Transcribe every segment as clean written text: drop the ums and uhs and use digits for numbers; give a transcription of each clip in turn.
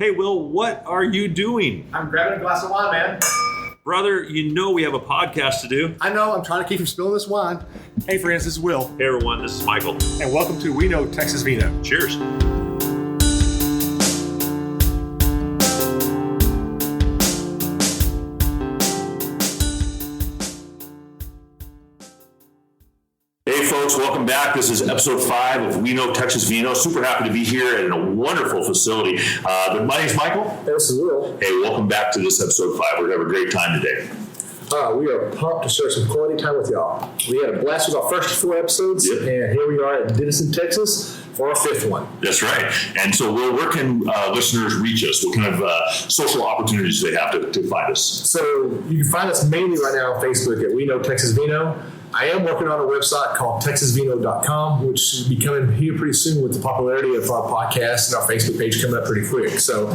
Hey, Will, what are you doing? I'm grabbing a glass of wine, man. Brother, you know we have a podcast to do. I know, I'm trying to keep from spilling this wine. Hey friends, this is Will. Hey everyone, this is Michael. And welcome to We Know Texas Vino. Cheers. Hey folks, welcome back. This is episode 5 of We Know Texas Vino. Super happy to be here in a wonderful facility. My name's Michael. This is Will. Hey, welcome back to this episode 5. We're going to have a great time today. We are pumped to share some quality time with y'all. We had a blast with our first 4 episodes, Yep. and here we are at Denison, Texas for our 5th one. That's right. And so, Will, where can listeners reach us? What kind of social opportunities do they have to find us? So you can find us mainly right now on Facebook at We Know Texas Vino. I am working on a website called texasvino.com, which should be coming here pretty soon with the popularity of our podcast and our Facebook page coming up pretty quick. So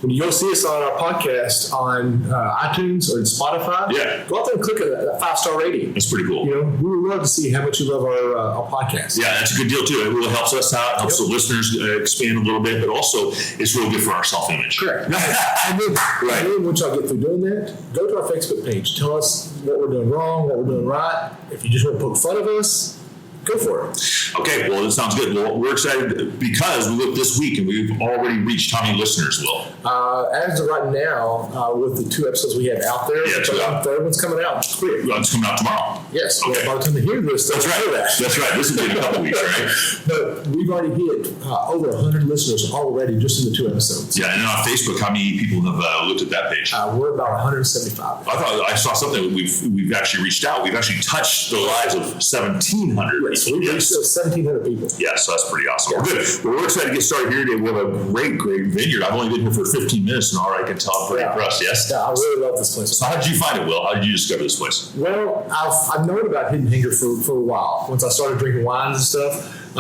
when you go see us on our podcast on iTunes or Spotify, go out there and click that 5-star rating. That's pretty cool. You know, we would love to see how much you love our podcast. Yeah, that's a good deal too. It really helps us out, helps the listeners expand a little bit, but also it's real good for our self-image. Correct. and then once y'all get through doing that, go to our Facebook page. Tell us what we're doing wrong, what we're doing right. If you just want to poke fun of us, go for it. Okay, well, that sounds good. Well, we're excited because we looked this week and we've already reached how many listeners, Will? As of right now, with the 2 episodes we have out there, the third one's coming out quick. Well, it's coming out tomorrow. Yes. Okay. Well, by the time they hear this, That's right. That's right. This will be in a couple weeks, right? But we've already hit over 100 listeners already just in the 2 episodes. Yeah, and on Facebook, how many people have looked at that page? We're about 175. I thought I saw something. We've actually reached out. We've actually touched the lives of 1,700 Yes, people. we've reached 1,700 people. Yeah, so that's pretty awesome. Yeah. Well, good. Well, we're excited to get started here today. We have a great vineyard. I've only been here for 15 minutes, and already I can tell I'm pretty impressed. Yes? Yeah, I really love this place. So how did you find it, Will? How did you discover this place? Well, I've known about Hidden Hanger for a while. Once I started drinking wines and stuff,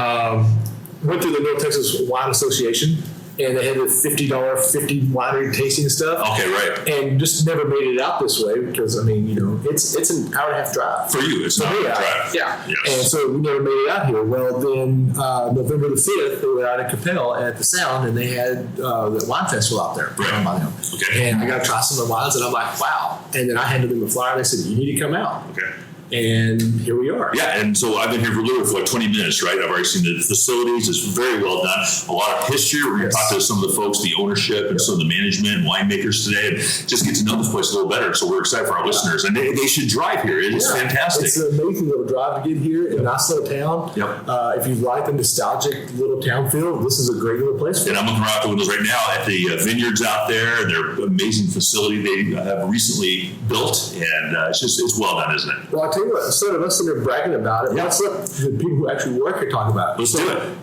went through the North Texas Wine Association, and they had the $50 50 winery tasting stuff. Okay, right. And just never made it out this way because, I mean, you know, it's an hour and a half drive. For you, it's not a drive. Yeah. Yes. And so we never made it out here. Well, then November the 5th, they were out at Capel at the Sound, and they had the wine festival out there. Right. By them. Okay. And I got to try some of the wines, and I'm like, wow. And then I handed them a flyer, and they said, you need to come out. Okay. And here we are. Yeah, and so I've been here for literally for like 20 minutes, right? I've already seen the facilities. It's very well done. A lot of history. We're going to talk to some of the folks, the ownership, and some of the management and winemakers today, and just get to know this place a little better. So we're excited for our listeners, and they should drive here. It is fantastic. It's an amazing little drive to get here in a nice little town. Yep. If you like the nostalgic little town feel, this is a great little place for And you. I'm looking right out the windows right now at the vineyards out there, and their amazing facility they have recently built, and it's well done, isn't it? Well, I tell you what, instead of us sitting there bragging about it, let's let the people who actually work here talk about it. Let's do it.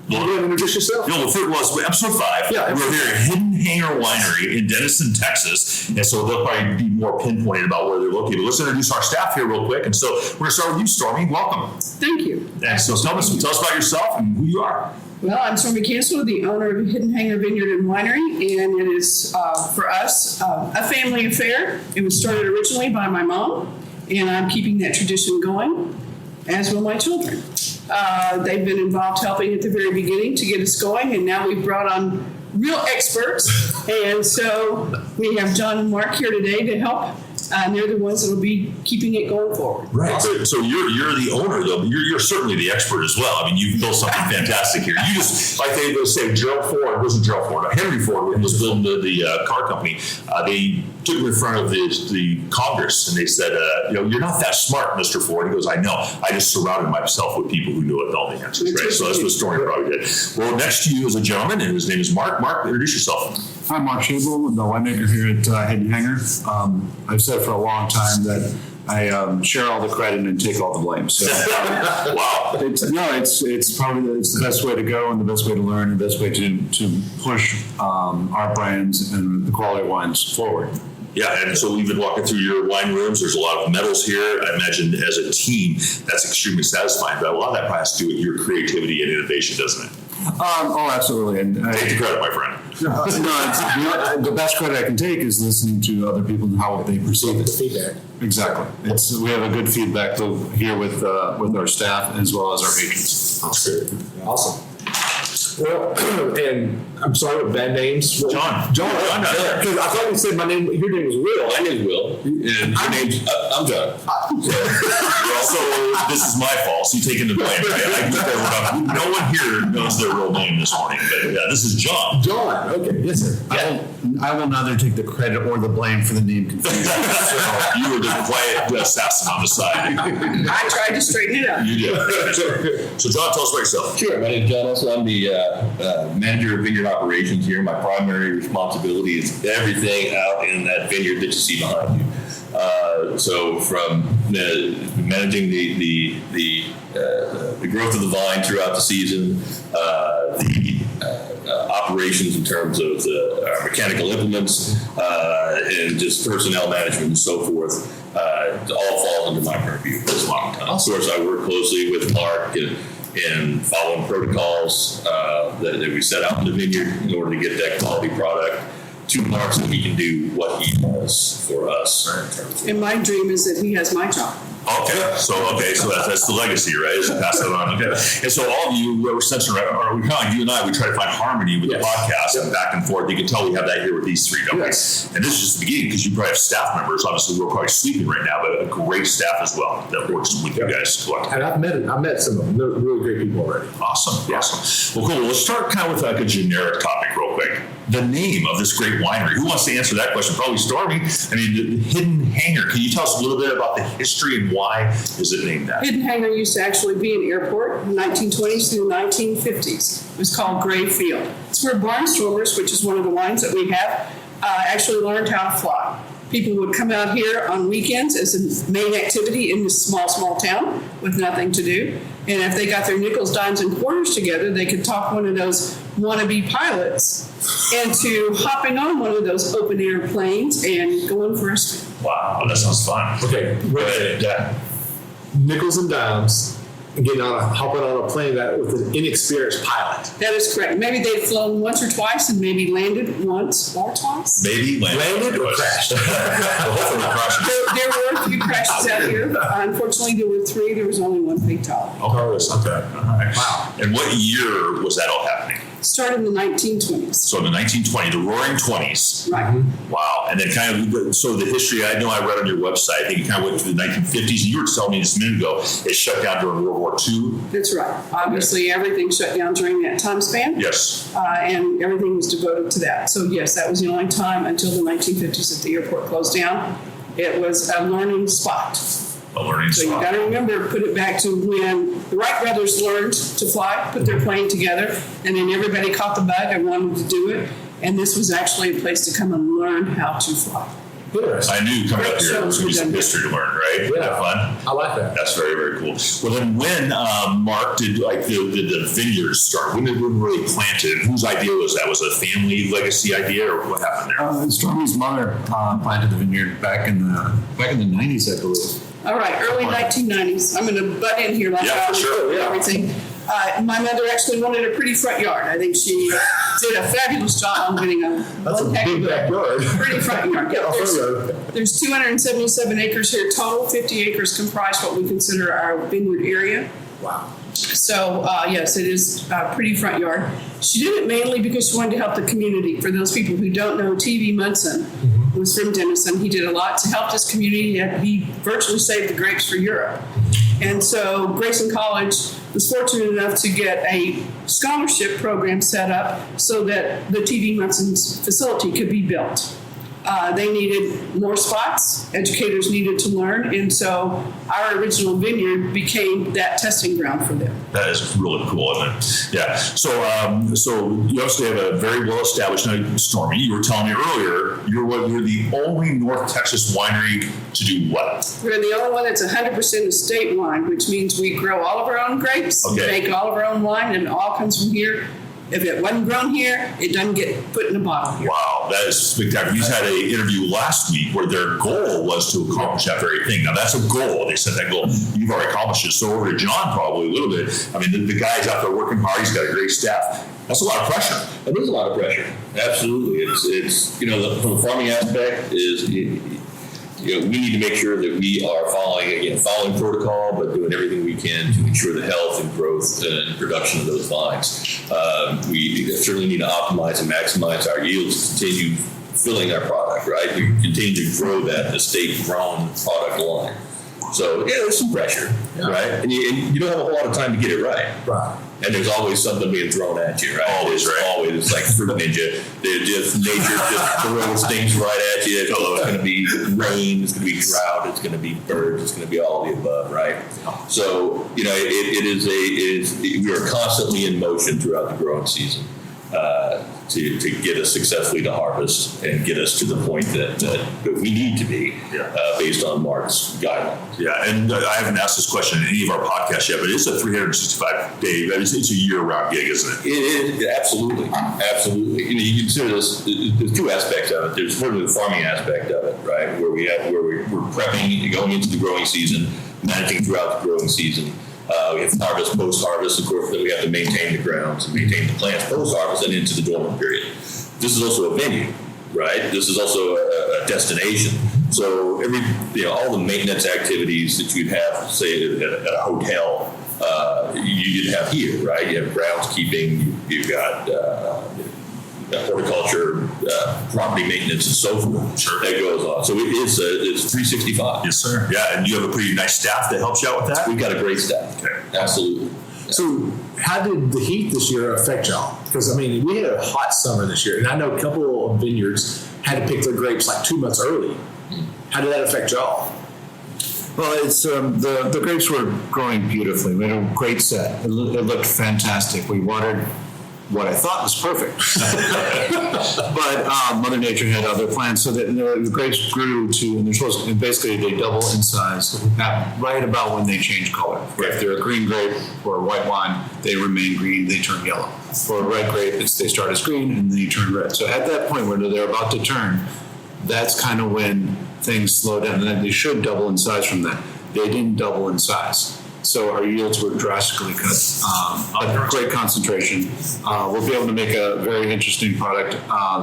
You want to introduce yourself? No, well, episode 5. Yeah, we're here at Hidden Hanger Winery in Denison, Texas. And so they'll probably be more pinpointed about where they're located. But let's introduce our staff here real quick. And so we're going to start with you, Stormy. Welcome. Thank you. And so tell us about yourself and who you are. Well, I'm Stormy, the owner of Hidden Hanger Vineyard and Winery, and it is, for us, a family affair. It was started originally by my mom, and I'm keeping that tradition going, as will my children. They've been involved helping at the very beginning to get us going, and now we've brought on real experts. And so we have John and Mark here today to help. And they're the ones that will be keeping it going forward. Right. So you're the owner, though. But you're certainly the expert as well. I mean, you've built something fantastic here. You just, like they say, Gerald Ford, wasn't Gerald Ford, Henry Ford, when he was building the car company, they took him in front of the Congress and they said, you're not that smart, Mr. Ford. He goes, I know. I just surrounded myself with people who knew all the answers, right? So that's what Stormy probably did. Well, next to you is a gentleman, and his name is Mark. Mark, introduce yourself. I'm Mark Schabel, the winemaker here at Hidden Hanger. I've said for a long time that I share all the credit and take all the blame. So, wow, it's probably the best way to go and the best way to learn and the best way to push our brands and the quality of wines forward. Yeah, and so we've been walking through your wine rooms. There's a lot of medals here. I imagine as a team, that's extremely satisfying. But a lot of that probably has to do with your creativity and innovation, doesn't it? Absolutely. And take the credit, my friend. The best credit I can take is listening to other people and how they perceive it. Feedback. Exactly. We have a good feedback loop here with our staff as well as our patrons. Awesome. Well, and I'm sorry with bad names. Well, John. Because I thought you said my name. Your name was Will. My name's Will, and your name's I'm John. Also, this is my fault, so you taking the blame. Right? No one here knows their real name this morning, but yeah, this is John. John. Okay. Yes, sir. I will neither take the credit or the blame for the name confusion. So you were the quiet assassin on the side. I tried to straighten it out. You did. So John, tell us about yourself. Sure, my name's John. Also, I'm the manager of vineyard operations here. My primary responsibility is everything out in that vineyard that you see behind you. So from managing the growth of the vine throughout the season, the operations in terms of our mechanical implements, and just personnel management and so forth, all fall under my purview for this long time. Of course, I work closely with Mark and following protocols that we set out in the vineyard in order to get that quality product to Mark so he can do what he does for us. And my dream is that he has my job. Okay, so that's the legacy, right? Is to pass it on. Okay, and so all of you, we're centering, or we kind of you and I, we try to find harmony with the podcast and back and forth. You can tell we have that here with these three, don't we? Yes. And this is just the beginning because you probably have staff members. Obviously, we're probably sleeping right now, but a great staff as well that works with you guys collectively. And I've met some of them. They're really great people already. Awesome. Well, cool. Let's start kind of with like a generic topic real quick. The name of this great winery. Who wants to answer that question? Probably Stormy. I mean, the Hidden Hanger. Can you tell us a little bit about the history and why is it named that? Hidden Hanger used to actually be an airport in the 1920s through the 1950s. It was called Gray Field. It's where barnstormers, which is one of the wines that we have, actually learned how to fly. People would come out here on weekends as a main activity in this small town with nothing to do. And if they got their nickels, dimes, and quarters together, they could talk one of those wannabe pilots into hopping on one of those open air planes and going for a spin. Wow, that sounds fun. Okay. But, yeah. Nickels and dimes and hopping on a plane with an inexperienced pilot. That is correct. Maybe they'd flown once or twice and maybe landed once or twice. Maybe landed or crashed. Hopefully crashed. There were a few crashes out here. Unfortunately, there were 3. There was only 1 fatality. Okay. All right. Wow. And what year was that all happening? Started in the 1920s. So in the 1920s, the Roaring 20s. Right. Wow. And then kind of, so the history, I know I read on your website, I think it kind of went through the 1950s. And you were telling me just a minute ago, it shut down during World War II. That's right. Obviously, everything shut down during that time span. Yes. And everything was devoted to that. So, yes, that was the only time until the 1950s that the airport closed down. It was a learning spot. A learning So you spot. got to remember, put it back to when the Wright brothers learned to fly, put their plane together, and then everybody caught the bug and wanted to do it. And this was actually a place to come and learn how to fly. Interesting. I knew coming up here there was going to be some history to learn, right? Yeah. Have fun. I like that. That's very, very cool. Well, then when Mark did the vineyards start, when did it really planted? Whose idea was that? Was it a family legacy idea or what happened there? Stormy's mother planted the vineyard back in the 90s, I believe. All right, early 1990s. I'm going to butt in here like Yeah, for sure, yeah. everything. My mother actually wanted a pretty front yard. I think she did a fabulous job on getting That's a big backyard. pretty front yard. Yeah, there's 277 acres here total. 50 acres comprise what we consider our vineyard area. Wow. So, yes, it is a pretty front yard. She did it mainly because she wanted to help the community. For those people who don't know, T.V. Munson was from Denison. He did a lot to help this community. He virtually saved the grapes for Europe. And so Grayson College was fortunate enough to get a scholarship program set up so that the T.V. Munson's facility could be built. They needed more spots. Educators needed to learn. And so our original vineyard became that testing ground for them. That is really cool, isn't it? Yeah. So you obviously have a very well established. Now, Stormy, you were telling me earlier, you're the only North Texas winery to do what? We're the only one that's 100% estate wine, which means we grow all of our own grapes, make all of our own wine, and it all comes from here. If it wasn't grown here, it doesn't get put in a bottle here. Wow, that is spectacular. You had an interview last week where their goal was to accomplish that very thing. Now, that's a goal. They set that goal. You've already accomplished it. So over to John, probably a little bit. I mean, the guy's out there working hard. He's got a great staff. That's a lot of pressure. It is a lot of pressure. Absolutely. It's from the farming aspect is we need to make sure that we are following protocol, but doing everything we can to ensure the health and growth and production of those vines. We certainly need to optimize and maximize our yields to continue filling our product, right? We continue to grow that estate-grown product line. So, there's some pressure, right? And you don't have a whole lot of time to get it right. Right. And there's always something being thrown at you, right? Always, right? Always. It's like fruit ninja. Nature just throws things right at you. Oh, it's going to be rain, it's going to be drought, it's going to be birds, it's going to be all of the above, right? So, we are constantly in motion throughout the growing season to get us successfully to harvest and get us to the point that we need to be based on Mark's guidelines. Yeah, and I haven't asked this question in any of our podcasts yet, but it's a 365-day, it's a year-round gig, isn't it? It absolutely. You consider this. There's two aspects of it. There's sort of the farming aspect of it, right, where we're prepping, going into the growing season, managing throughout the growing season. We have harvest, post-harvest. Of course, then we have to maintain the grounds and maintain the plants post-harvest and into the dormant period. This is also a venue, right? This is also a destination. So all the maintenance activities that you'd have, say, at a hotel, you'd have here, right? You have groundskeeping, you've got horticulture, property maintenance, and so forth. Sure. That goes on. So it's 365. Yes, sir. Yeah, and you have a pretty nice staff that helps you out with that? We've got a great staff. Okay. Absolutely. So how did the heat this year affect y'all? Because, we had a hot summer this year, and I know a couple of vineyards had to pick their grapes like 2 months early. How did that affect y'all? Well, it's the grapes were growing beautifully. We had a great set. It looked fantastic. We watered what I thought was perfect, but Mother Nature had other plans, so that the grapes grew to, and they're supposed to, basically they double in size right about when they change color. If they're a green grape or a white wine, they remain green, they turn yellow. For a red grape, they start as green and they turn red. So at that point when they're about to turn, that's kind of when things slow down, and then they should double in size from that. They didn't double in size. So our yields were drastically cut. A great concentration. We'll be able to make a very interesting product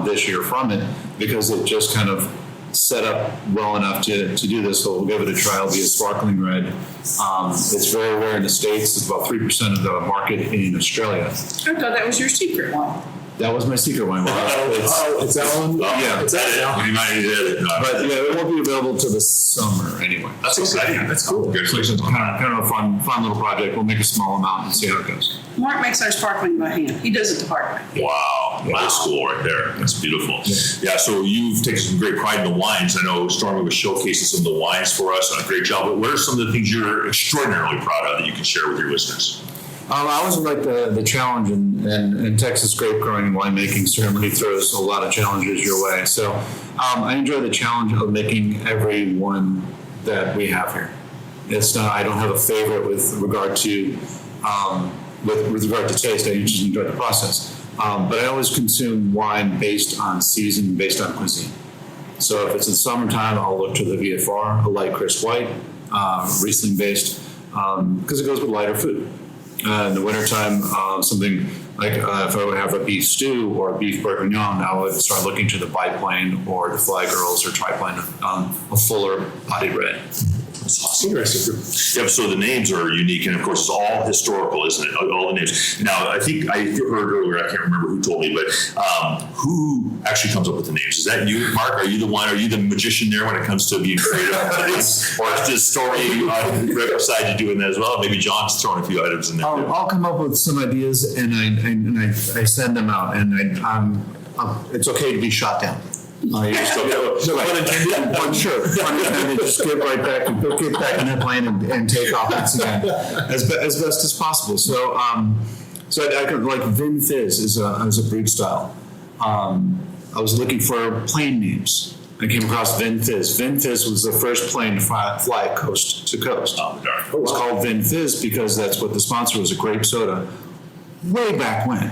this year from it because it just kind of set up well enough to do this. So we'll give it a try. It'll be a sparkling red. It's very rare in the States. It's about 3% of the market in Australia. I thought that was your secret one. That was my secret wine. It's that one? Yeah. It's that. You might need it. But it won't be available till the summer anyway. That's exciting. That's cool. Congratulations. Kind of a fun little project. We'll make a small amount and see how it goes. Mark makes our sparkling by hand. He does it the hard way. Wow. That's cool right there. That's beautiful. Yeah, so you've taken some great pride in the wines. I know Stormy was showcasing some of the wines for us. A great job. But what are some of the things you're extraordinarily proud of that you can share with your listeners? I always like the challenge, and Texas grape growing and winemaking certainly throws a lot of challenges your way. So I enjoy the challenge of making every one that we have here. It's not, I don't have a favorite with regard to with regard to taste. I just enjoy the process. But I always consume wine based on season, based on cuisine. So if it's in summertime, I'll look to the VFR, a light crisp white, Riesling based, because it goes with lighter food. In the wintertime, something like if I would have a beef stew or a beef bourguignon, I would start looking to the biplane or the Fly Girls or triplane, a fuller bodied red. Interesting. Yeah, so the names are unique, and of course, it's all historical, isn't it? All the names. Now, I think I heard earlier, I can't remember who told me, but who actually comes up with the names? Is that you, Mark? Are you the one? Are you the magician there when it comes to being creative? Or is this Stormy beside you doing that as well? Maybe John's throwing a few items in there. I'll come up with some ideas, and I send them out, and it's okay to be shot down. Sure. Just get right back and get back in that plane and take off once again as best as possible. So I could, like Vin Fizz is a breed style. I was looking for plane names. I came across Vin Fizz. Vin Fizz was the first plane to fly coast to coast. It's called Vin Fizz because that's what the sponsor was, a grape soda, way back when.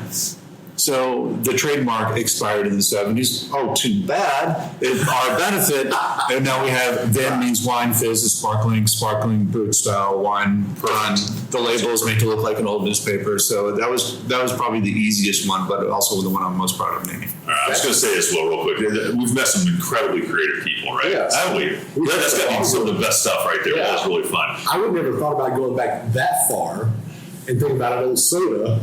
So the trademark expired in the 70s. Oh, too bad. It's our benefit. And now we have Vin means wine, fizz is sparkling brut style wine. The labels make it look like an old newspaper. So that was probably the easiest one, but also the one I'm most proud of naming. I was going to say this real quick. We've met some incredibly creative people, right? Yes. Haven't we? That's got to be some of the best stuff right there. Yeah. That was really fun. I would never thought about going back that far and thinking about an old soda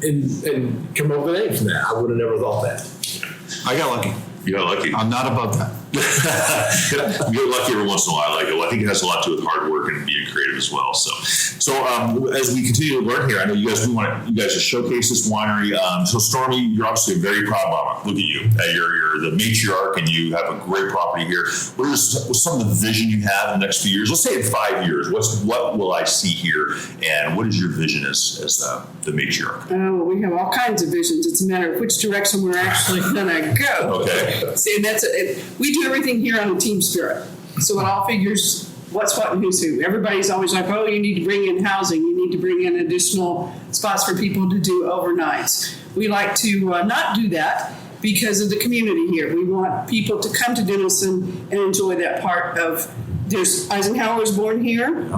and come up with a name from that. I would have never thought that. I got lucky. You got lucky. I'm not above that. You get lucky every once in a while. I think it has a lot to do with hard work and being creative as well. So as we continue to learn here, I know you guys want you guys to showcase this winery. So Stormy, you're obviously a very proud mama. Look at you. You're the matriarch, and you have a great property here. What's some of the vision you have in the next few years? Let's say in 5 years. What will I see here, and what is your vision as the matriarch? Oh, we have all kinds of visions. It's a matter of which direction we're actually going to go. Okay. See, and we do everything here on a team spirit. So it all figures what's what and who's who. Everybody's always like, oh, you need to bring in housing. You need to bring in additional spots for people to do overnights. We like to not do that because of the community here. We want people to come to Denison and enjoy that part of, Eisenhower was born here.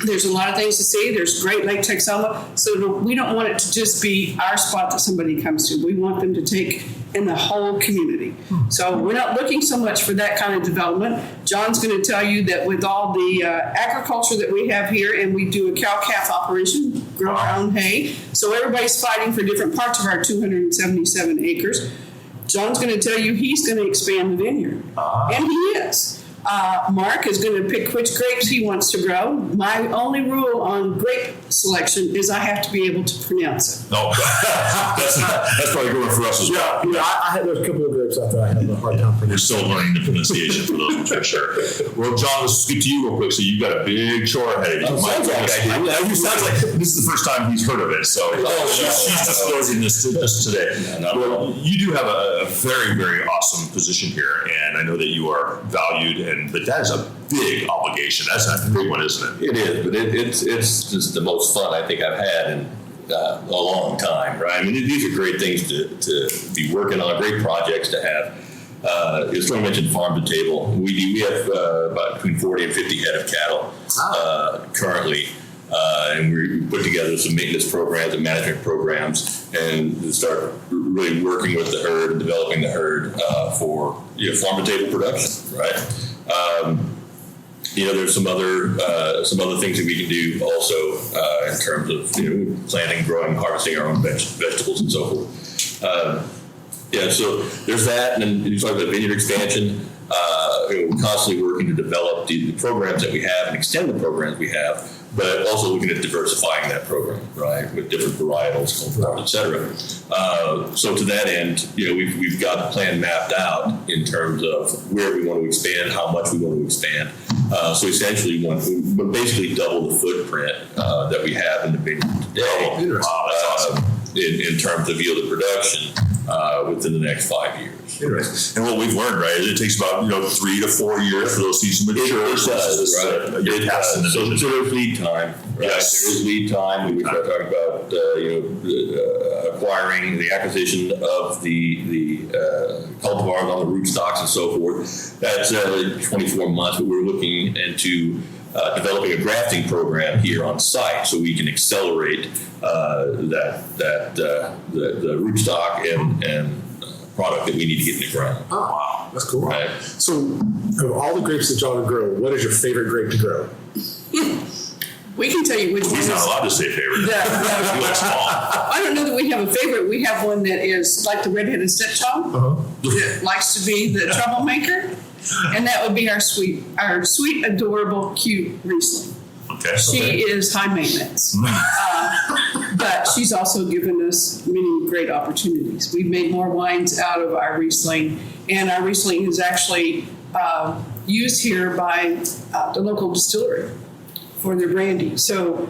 There's a lot of things to see. There's Great Lake Texoma. So we don't want it to just be our spot that somebody comes to. We want them to take in the whole community. So we're not looking so much for that kind of development. John's going to tell you that with all the agriculture that we have here, and we do a cow-calf operation, grow our own hay. So everybody's fighting for different parts of our 277 acres. John's going to tell you he's going to expand the vineyard. And he is. Mark is going to pick which grapes he wants to grow. My only rule on grape selection is I have to be able to pronounce it. No, that's probably going for us as well. Yeah, I had a couple of grapes I thought I had a hard time pronouncing. You're still learning the pronunciation for those, for sure. Well, John, let's speak to you real quick. So you've got a big chore ahead of you. Sounds like I do. It sounds like this is the first time he's heard of it. So she's disclosing this just today. Well, you do have a very, very awesome position here, and I know that you are valued, but that is a big obligation. That's a big one, isn't it? It is, but it's just the most fun I think I've had in a long time, right? I mean, these are great things to be working on, great projects to have. As Stormy mentioned, farm to table. We have about between 40 and 50 head of cattle currently. And we put together some maintenance programs and management programs and start really working with the herd and developing the herd for farm to table production, right? There's some other things that we can do also in terms of planting, growing, harvesting our own vegetables and so forth. So there's that, and then you talk about vineyard expansion. We're constantly working to develop the programs that we have and extend the programs we have, but also looking at diversifying that program, right, with different varietals, cultivars, et cetera. So to that end, we've got the plan mapped out in terms of where we want to expand, how much we want to expand. So essentially, we basically double the footprint that we have in the vineyard today. Wow, that's awesome. In terms of yield of production within the next 5 years. Interesting. And what we've learned, right, is it takes about 3 to 4 years for those seeds to mature. It does, right? It does. So there's lead time, right? Yes. There is lead time. We start talking about acquiring the acquisition of the cultivars on the rootstocks and so forth. That's 24 months, but we're looking into developing a grafting program here on site so we can accelerate the rootstock and product that we need to get in the ground. Oh, wow. That's cool. Right. So, of all the grapes that y'all grow, what is your favorite grape to grow? We can tell you which one He's is. not allowed to say favorite. He likes them all. I don't know that we have a favorite. We have one that is like the redheaded stepchild that likes to be the troublemaker, and that would be our sweet, adorable, cute Riesling. Okay. She is high maintenance, but she's also given us many great opportunities. We've made more wines out of our Riesling, and our Riesling is actually used here by the local distillery for their brandy. So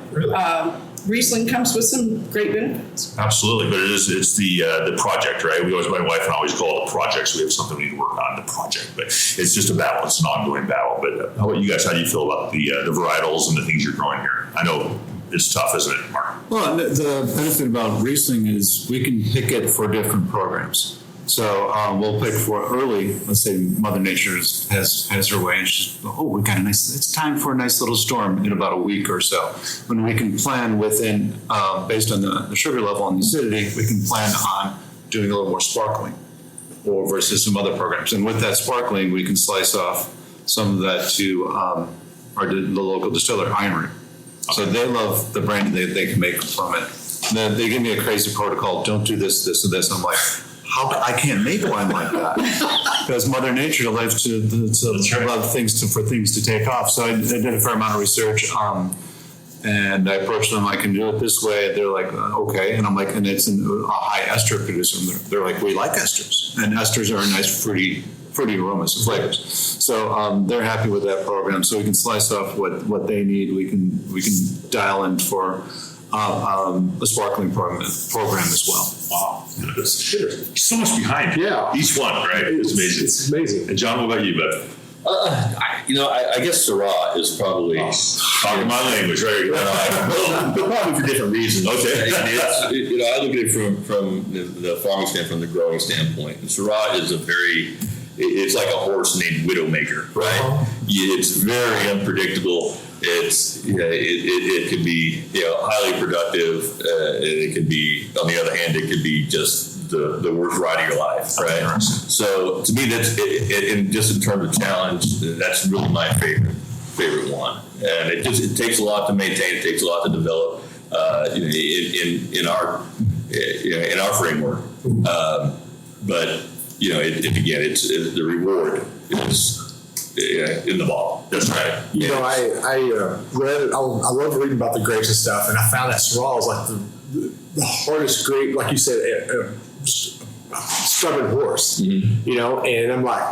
Riesling comes with some great benefits. Absolutely, but it's the project, right? My wife and I always call it a project, so we have something we need to work on, the project. But it's just a battle. It's an ongoing battle. But how about you guys? How do you feel about the varietals and the things you're growing here? I know it's tough, isn't it, Mark? Well, the benefit about Riesling is we can pick it for different programs. So we'll pick for early, let's say Mother Nature has her way, and she's, we got it's time for a nice little storm in about a week or so. When we can plan within, based on the sugar level and the acidity, we can plan on doing a little more sparkling or versus some other programs. And with that sparkling, we can slice off some of that to the local distiller, Iron. So they love the brandy they can make from it. Then they give me a crazy protocol, don't do this, this, or this. I'm like, I can't make wine like that because Mother Nature likes to love for things to take off. So I did a fair amount of research, and I approached them. I can do it this way. They're like, okay, and I'm like, and it's a high ester producer. They're like, we like esters, and esters are nice, fruity aromas and flavors. So they're happy with that program. So we can slice off what they need. We can dial in for a sparkling program as well. Wow. There's so much behind each one, right? It's amazing. It's amazing. And John, what about you, bud? I guess Syrah is probably talking my language, right? but probably for different reasons. Okay. I look at it from the farming standpoint, from the growing standpoint. And Syrah is it's like a horse named Widowmaker, right? Uh-huh. It's very unpredictable. It can be highly productive. It can be, on the other hand, it could be just the worst ride of your life, right? So to me, that's just in terms of challenge, that's really my favorite one. And it takes a lot to maintain. It takes a lot to develop. In our framework, but it's the reward is in the ball. That's right. I read. I love reading about the grapes and stuff, and I found that Syrah is like the hardest grape, like you said, a stubborn horse. Mm-hmm. And I'm like,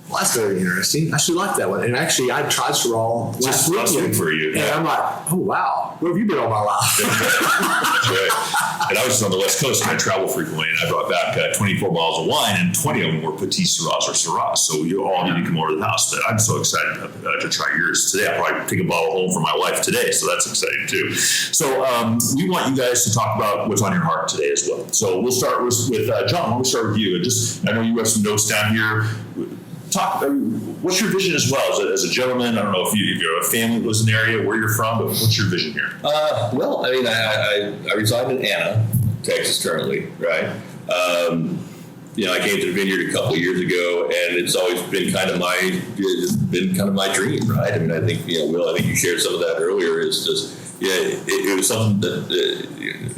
well, that's very interesting. I should like that one. And actually, I tried Syrah last weekend for you, and I'm like, oh wow, where have you been all my life? That's right. And I was just on the West Coast, and I travel frequently, and I brought back 24 bottles of wine, and 20 of them were Petit Syrahs or Syrahs. So you all need to come over to the house. But I'm so excited to try yours today. I'll probably take a bottle home for my wife today, so that's exciting too. So we want you guys to talk about what's on your heart today as well. So we'll start with John. Why don't we start with you? I know you have some notes down here. What's your vision as well as a gentleman? I don't know if you're a family that lives in the area, where you're from, but what's your vision here? I reside in Anna, Texas currently, right? I came to the vineyard a couple of years ago, and it's always been kind of my dream, right? I mean, I think Will, I think you shared some of that earlier. Is just it was something that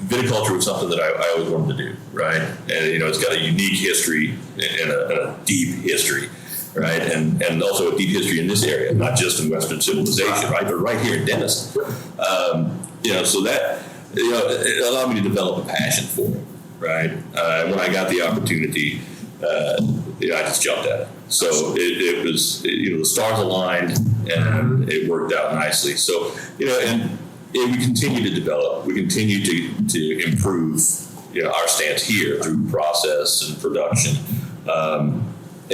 viticulture was something that I always wanted to do, right? And it's got a unique history and a deep history. Right, and also a deep history in this area, not just in Western civilization, right, but right here in Denison. So that it allowed me to develop a passion for it, right. When I got the opportunity, I just jumped at it. So it was the stars aligned, and it worked out nicely. So and we continue to develop, we continue to improve our stance here through process and production.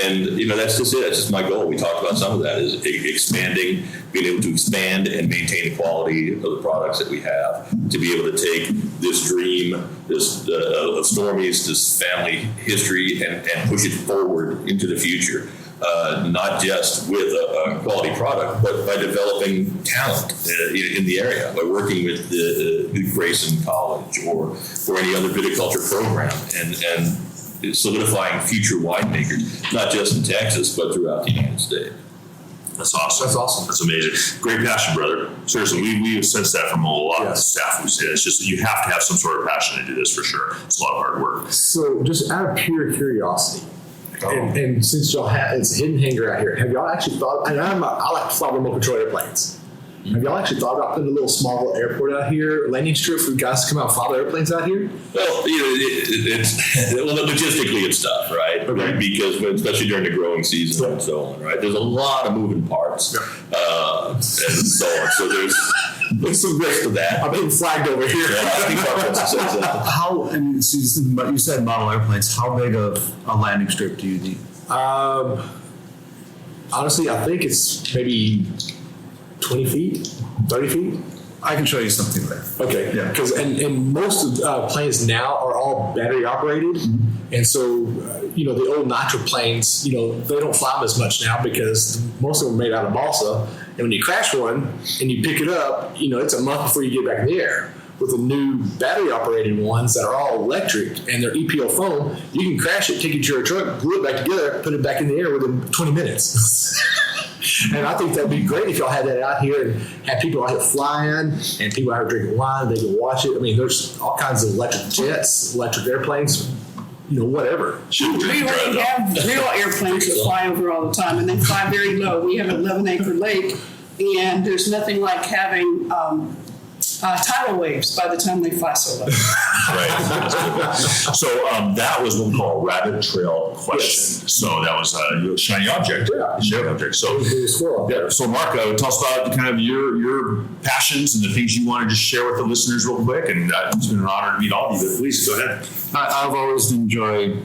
And that's just it. That's just my goal. We talked about some of that is expanding, being able to expand and maintain the quality of the products that we have. To be able to take this dream, of Stormy's, this family history, and push it forward into the future. Not just with a quality product, but by developing talent in the area, by working with the Grayson College or any other viticulture program, and solidifying future winemakers, not just in Texas, but throughout the United States. That's awesome. That's awesome. That's amazing. Great passion, brother. Seriously, we have sensed that from a lot of the staff we say. It's just that you have to have some sort of passion to do this for sure. It's a lot of hard work. So just out of pure curiosity, and since y'all it's a hidden hanger out here, have y'all actually thought, and I like to fly remote control airplanes. Have y'all actually thought about putting a little small little airport out here, landing strip for guys to come out and fly the airplanes out here? Well, logistically it's tough, right? Okay. Because especially during the growing season and so on, right? There's a lot of moving parts and so on. So there's some risk to that. I'm being flagged over here. I think our principal says that. How, and you said model airplanes, how big of a landing strip do you need? Honestly, I think it's maybe 20 feet, 30 feet. I can show you something there. Okay. Yeah. Because and most of planes now are all battery operated, and so the old nitro planes, they don't fly them as much now because most of them are made out of balsa. And when you crash one and you pick it up, it's a month before you get back in the air. With the new battery operated ones that are all electric and they're EPO foam, you can crash it, take it to your truck, glue it back together, put it back in the air within 20 minutes. And I think that'd be great if y'all had that out here and had people out here flying and people out here drinking wine. They can watch it. I mean, there's all kinds of electric jets, electric airplanes, whatever. We already have real airplanes that fly over all the time, and they fly very low. We have an 11-acre lake, and there's nothing like having tidal waves by the time they fly so low. Right. So that was what we call a rabbit trail question. Yes. So that was a shiny object. Yeah. Shiny object. So, Squirrel. yeah. So Mark, tell us about kind of your passions and the things you want to just share with the listeners real quick. And it's been an honor to meet all of you, but please go ahead. I've always enjoyed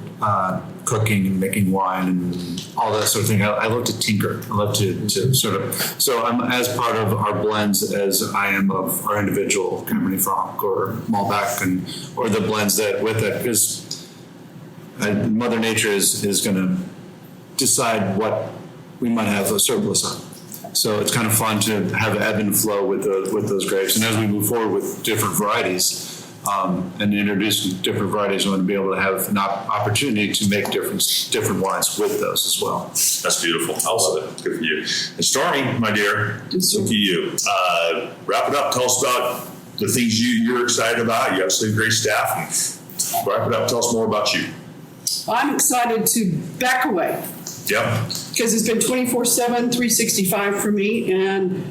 cooking and making wine and all that sort of thing. I love to tinker. I love to sort of. So I'm as part of our blends as I am of our individual Cabernet Franc or Malbec or the blends that with it, because Mother Nature is going to decide what we might have a surplus of. So it's kind of fun to have ebb and flow with those grapes. And as we move forward with different varieties. And introduce different varieties, I want to be able to have an opportunity to make different wines with those as well. That's beautiful. I love it. Good for you. And Stormy, my dear, look to you. Wrap it up. Tell us about the things you're excited about. You have some great staff. And wrap it up. Tell us more about you. I'm excited to back away. Yep. Because it's been 24/7, 365 for me. And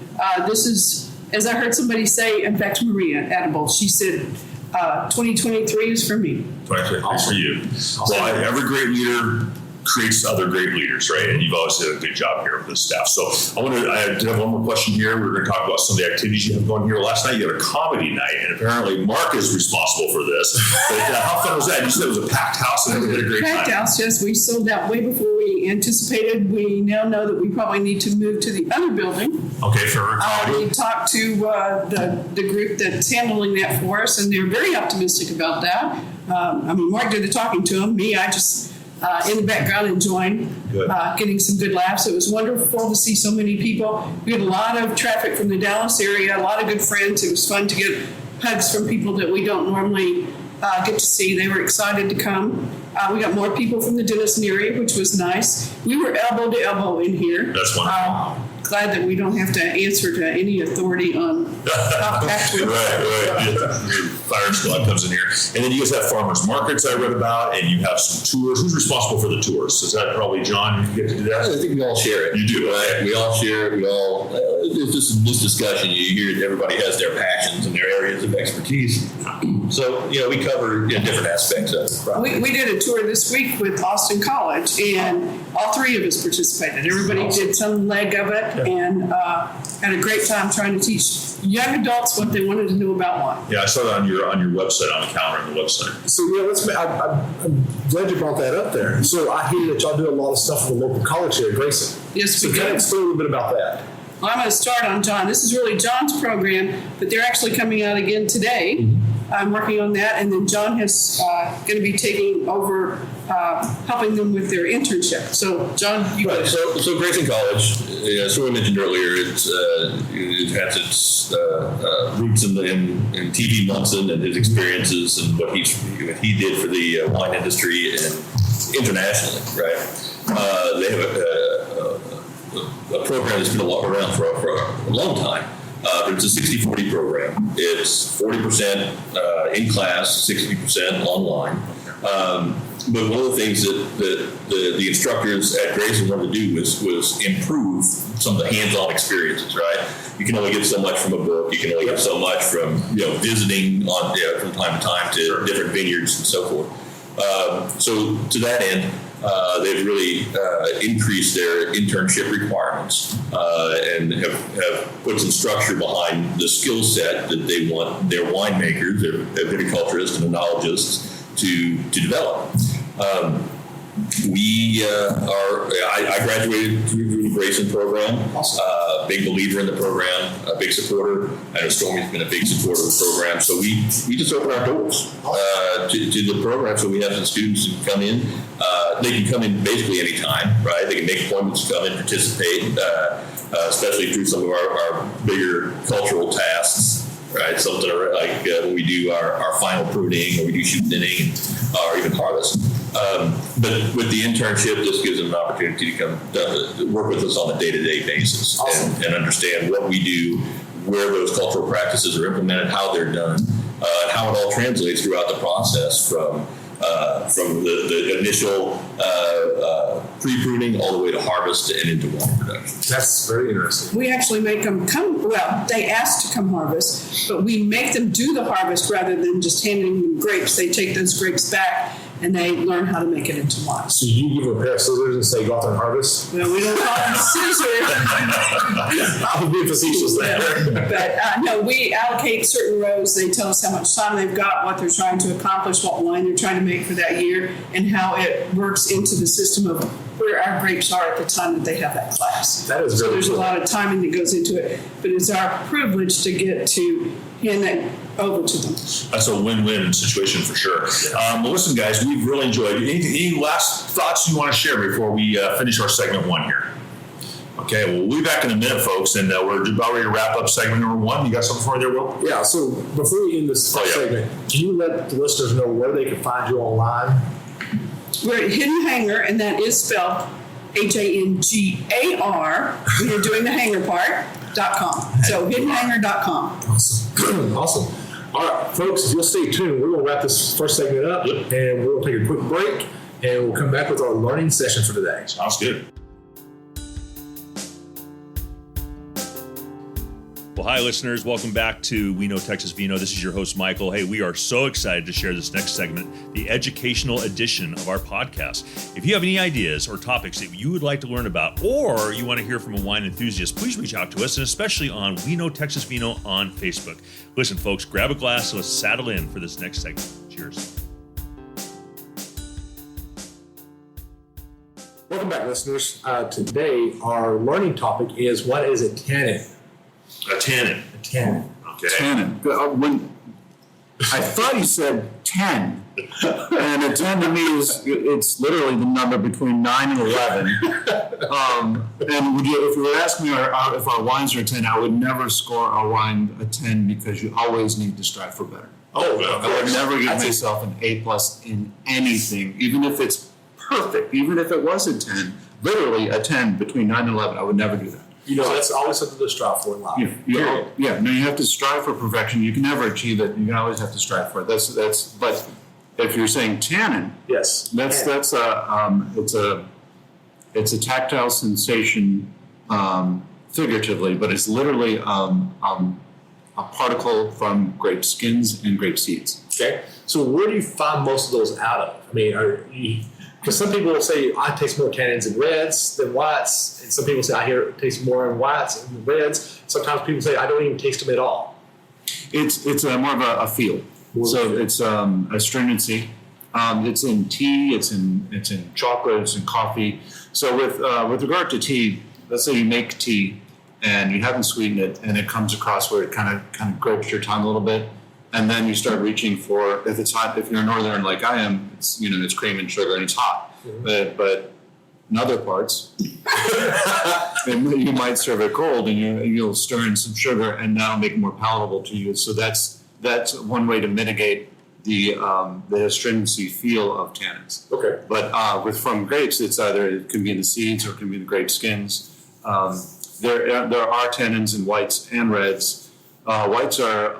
this is, as I heard somebody say, in fact, Maria Adable, she said, 2023 is for me. 2023 is for you. Well, every great leader creates other great leaders, right? And you've always done a good job here with the staff. So I did have one more question here. We're going to talk about some of the activities you have going here. Last night you had a comedy night, and apparently Mark is responsible for this. But how fun was that? You said it was a packed house and everyone had a great time. Packed house, yes. We sold out way before we anticipated. We now know that we probably need to move to the other building. Okay, for We talked to the group that's handling that for us, and they're very optimistic about that. Mark did the talking to them. Me, I just in the background enjoying getting some good laughs. It was wonderful to see so many people. We had a lot of traffic from the Dallas area, a lot of good friends. It was fun to get hugs from people that we don't normally get to see. They were excited to come. We got more people from the Denison area, which was nice. We were elbow to elbow in here. That's wonderful. Glad that we don't have to answer to any authority on how packed we are. Right. Your fire squad comes in here. And then you guys have farmers markets I read about, and you have some tours. Who's responsible for the tours? Is that probably John? You get to do that? I think we all share it. You do, right? We all share it. It's just in this discussion, you hear that everybody has their passions and their areas of expertise. So, we cover different aspects of it. We did a tour this week with Austin College, and all three of us participated. Everybody did some leg of it, and had a great time trying to teach young adults what they wanted to know about wine. Yeah, I saw that on your website, on the calendar on the website. So I'm glad you brought that up there. So I hear that y'all do a lot of stuff with the local college here at Grayson. Yes, so we kind do. of explain a little bit about that. Well, I'm going to start on John. This is really John's program, but they're actually coming out again today. Mm-hmm. I'm working on that, and then John is going to be taking over, helping them with their internship. So, John, you Right. So Grayson College, as we mentioned earlier, it has its roots in T.V. Munson and his experiences and what he did for the wine industry and internationally, right? They have a program that's been around for a long time. But it's a 60-40 program. It's 40% in class, 60% online. But one of the things that the instructors at Grayson wanted to do was improve some of the hands-on experiences, right? You can only get so much from a book. You can only get so much from visiting from time to time to different vineyards and so forth. So to that end, they've really increased their internship requirements and have put some structure behind the skill set that they want their winemakers, their viticulturists and enologists to develop. I graduated through the Grayson program. big believer in the program, a big supporter. I know Stormy's been a big supporter of the program. So we just open our doors to the program, so we have some students who come in. They can come in basically anytime, right? They can make appointments to come in, participate, especially through some of our bigger cultural tasks, right? Something like when we do our final pruning, or we do shoot thinning, or even harvest. But with the internship, this gives them an opportunity to come work with us on a day-to-day basis. Awesome. and understand what we do, where those cultural practices are implemented, how they're done, and how it all translates throughout the process from the initial pre-pruning all the way to harvest and into wine production. That's very interesting. We actually make them come, well, they ask to come harvest, but we make them do the harvest rather than just handing them grapes. They take those grapes back and they learn how to make it into wine. So you give them a pair of scissors and say, go out there and harvest? Well, we don't call them scissors. I was being facetious there. But no, we allocate certain rows. They tell us how much time they've got, what they're trying to accomplish, what wine they're trying to make for that year, and how it works into the system of where our grapes are at the time that they have that class. That is so very there's cool. a lot of timing that goes into it, but it's our privilege to get to hand that over to them. That's a win-win situation for sure. Well, listen, guys, we've really enjoyed it. Any last thoughts you want to share before we finish our segment 1 here? Okay, well, we'll be back in a minute, folks, and we're about ready to wrap up segment number 1. You got something for me there, Will? Yeah, so before we end this segment, can you let the listeners know where they can find you online? We're at Hidden Hanger, and that is spelled Hangar. We are doing the hanger part.com. So hiddenhanger.com. Awesome. Awesome. All right, folks, if you'll stay tuned, we're going to wrap this first segment up, and we're going to take a quick break, and we'll come back with our learning session for today. Sounds good. Well, hi, listeners. Welcome back to We Know Texas Vino. This is your host, Michael. Hey, we are so excited to share this next segment, the educational edition of our podcast. If you have any ideas or topics that you would like to learn about, or you want to hear from a wine enthusiast, please reach out to us, and especially on We Know Texas Vino on Facebook. Listen, folks, grab a glass and let's saddle in for this next segment. Cheers. Welcome back, listeners. Today, our learning topic is, what is a tannin? A tannin. A tannin. Okay. Tannin. When I thought you said 10, and a 10 to me is it's literally the number between 9 and 11. And if you were asking me if our wines are a 10, I would never score our wine a 10 because you always need to strive for better. Oh, well, I would never give myself an A+ in anything, even if it's perfect, even if it was a 10. Literally a 10 between 9 and 11. I would never do that. You know, that's always something to strive for in life. No, you have to strive for perfection. You can never achieve it. You can always have to strive for it. But if you're saying tannin, yes, it's a tactile sensation, figuratively, but it's literally a particle from grape skins and grape seeds. Okay, so where do you find most of those out of? I mean, because some people will say, I taste more tannins in reds than whites. And some people say, I hear it tastes more in whites than reds. Sometimes people say, I don't even taste them at all. It's more of a feel. It's astringency. It's in tea. It's in chocolate. It's in coffee. So with regard to tea, let's say you make tea and you haven't sweetened it, and it comes across where it kind of gripes your tongue a little bit. And then you start reaching for, if it's hot, if you're a northern like I am, it's cream and sugar and it's hot. Mm-hmm. But in other parts, you might serve it cold and you'll stir in some sugar and that'll make it more palatable to you. So that's one way to mitigate the astringency feel of tannins. Okay. But from grapes, it can be in the seeds or it can be in the grape skins. There are tannins in whites and reds. Whites are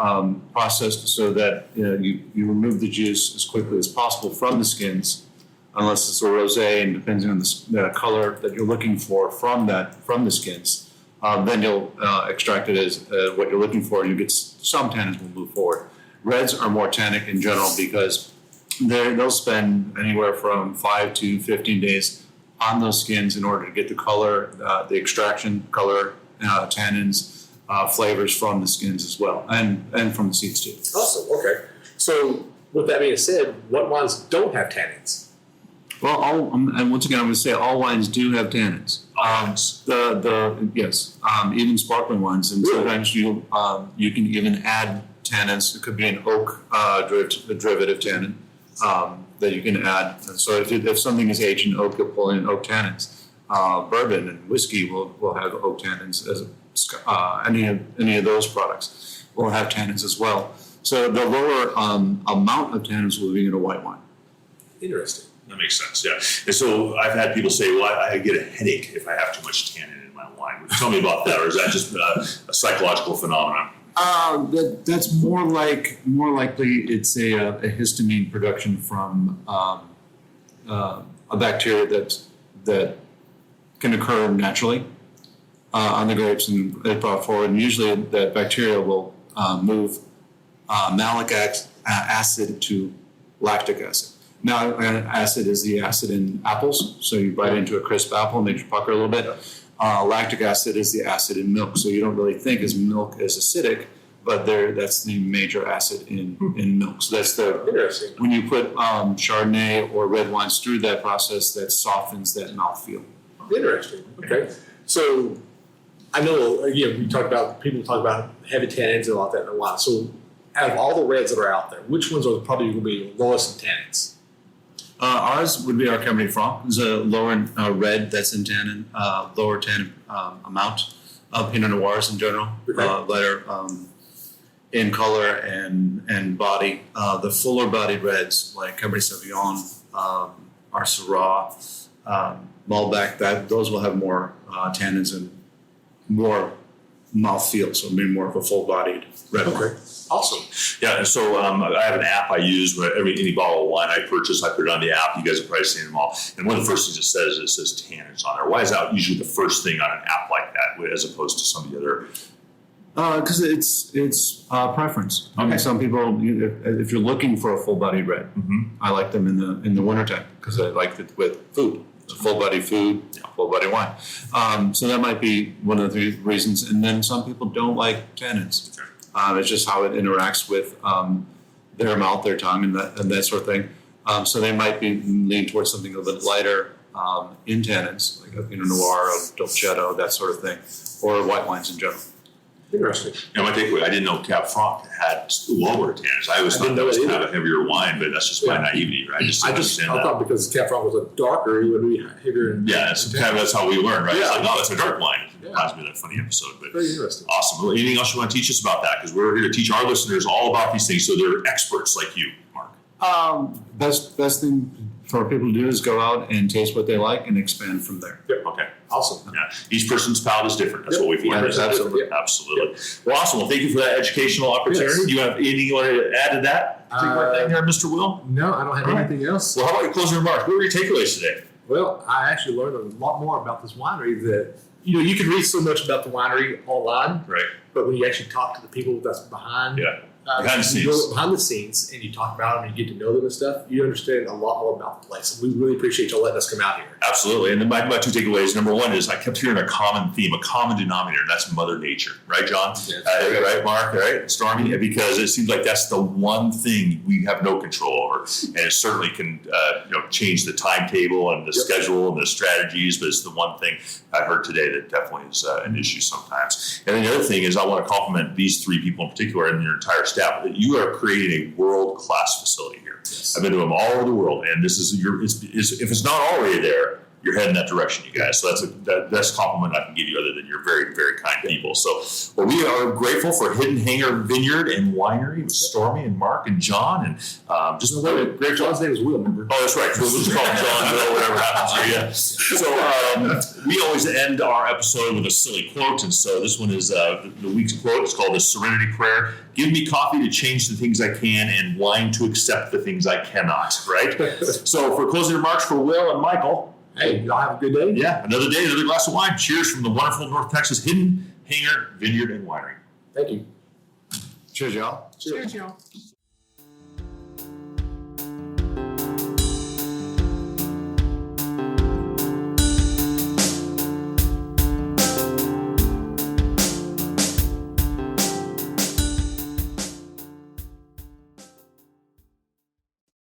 processed so that you remove the juice as quickly as possible from the skins, unless it's a rosé, and depending on the color that you're looking for from the skins, then you'll extract it as what you're looking for, and you get some tannins will move forward. Reds are more tannic in general because they'll spend anywhere from 5 to 15 days on those skins in order to get the color, the extraction color, tannins. Flavors from the skins as well, and from the seeds too. Awesome. Okay. So with that being said, what wines don't have tannins? Well, and once again, I'm going to say all wines do have tannins. Yes, even sparkling wines, and sometimes you can even add tannins. It could be an oak derivative tannin that you can add. And so if something is aged in oak, you'll pull in oak tannins. Bourbon and whiskey will have oak tannins. As any of those products will have tannins as well. So the lower amount of tannins will be in a white wine. Interesting. That makes sense, yeah. And so I've had people say, well, I get a headache if I have too much tannin in my wine. Tell me about that, or is that just a psychological phenomenon? That's more likely it's a histamine production from a bacteria that can occur naturally on the grapes and they brought forward. And usually that bacteria will move malic acid to lactic acid. Malic acid is the acid in apples, so you bite into a crisp apple and makes you pucker a little bit. Lactic acid is the acid in milk, so you don't really think as milk is acidic, but that's the major acid in milk. So that's Interesting. when you put Chardonnay or red wines through that process, that softens that mouthfeel. Interesting. Okay. So I know, again, people talk about heavy tannins and all that in a while. So out of all the reds that are out there, which ones are probably going to be lowest in tannins? Ours would be our Cabernet Franc. It's a lower red that's in tannin, lower tannin amount of Pinot Noirs in general, lighter in color and body. The fuller bodied reds like Cabernet Sauvignon, our Syrah, Malbec, those will have more tannins and more mouthfeel, so maybe more of a full bodied red wine. Okay. Awesome. Yeah, and so I have an app I use where any bottle of wine I purchase, I put it on the app. You guys have probably seen them all. And one of the first things it says tannins on there. Why is that usually the first thing on an app like that as opposed to some of the other? Because it's preference. Okay. Some people, if you're looking for a full-bodied red, I like them in the wintertime because I like it with food. It's a full-bodied food, full-bodied wine. So that might be one of the reasons. And then some people don't like tannins. Okay. It's just how it interacts with their mouth, their tongue, and that sort of thing. So they might be leaning towards something a little bit lighter in tannins, like a Pinot Noir, a Dolcetto, that sort of thing, or white wines in general. Interesting. Now, my takeaway, I didn't know Cab Franc had lower tannins. I always thought that was kind of a heavier wine, but that's just my naivety, right? I just didn't understand that. I thought because Cab Franc was a darker, it would be heavier. That's how we learn, right? Yeah. It's like, oh, it's a dark wine. It Yeah. reminds me of that funny episode. But Very interesting. awesome. Well, anything else you want to teach us about that? Because we're here to teach our listeners all about these things, so they're experts like you, Mark. Best thing for people to do is go out and taste what they like and expand from there. Yep. Okay. Awesome. Yeah. Each person's palate is different. That's what we've learned. Yeah, absolutely. Absolutely. Well, awesome. Well, thank you for that educational opportunity. Yes. Do you have anything you want to add to that? Thing there, Mr. Will? No, I don't have All right. anything else. Well, how about your closing remarks? What were your takeaways today? Well, I actually learned a lot more about this winery that, you can read so much about the winery online, Right. but when you actually talk to the people that's behind, Behind the scenes. you go behind the scenes and you talk about them and you get to know them and stuff, you understand a lot more about the place. And we really appreciate y'all letting us come out here. Absolutely. And then my two takeaways. Number one is I kept hearing a common theme, a common denominator, and that's Mother Nature. Right, John? Yes. Right, Mark? Right? Stormy? Because it seems like that's the one thing we have no control over. And it certainly can change the timetable and the schedule and the strategies, but it's the one thing I heard today that definitely is an issue sometimes. And then the other thing is I want to compliment these three people in particular and your entire staff that you are creating a world-class facility here. Yes. I've been to them all over the world, and this is if it's not already there, you're heading that direction, you guys. So that's the best compliment I can give you, other than you're very, very kind people. So, well, we are grateful for Hidden Hanger Vineyard and Winery with Stormy and Mark and John, and just Great. John's name is Will, remember? Oh, that's right. We'll just call him John, Bill, whatever happens here. Yeah. So we always end our episode with a silly quote, and so this one is the week's quote. It's called the Serenity Prayer. Give me coffee to change the things I can, and wine to accept the things I cannot. Right. So for closing remarks for Will and Michael. Hey, y'all have a good day. Yeah, another day, another glass of wine. Cheers from the wonderful North Texas Hidden Hanger Vineyard and Winery. Thank you. Cheers, y'all. Cheers, y'all.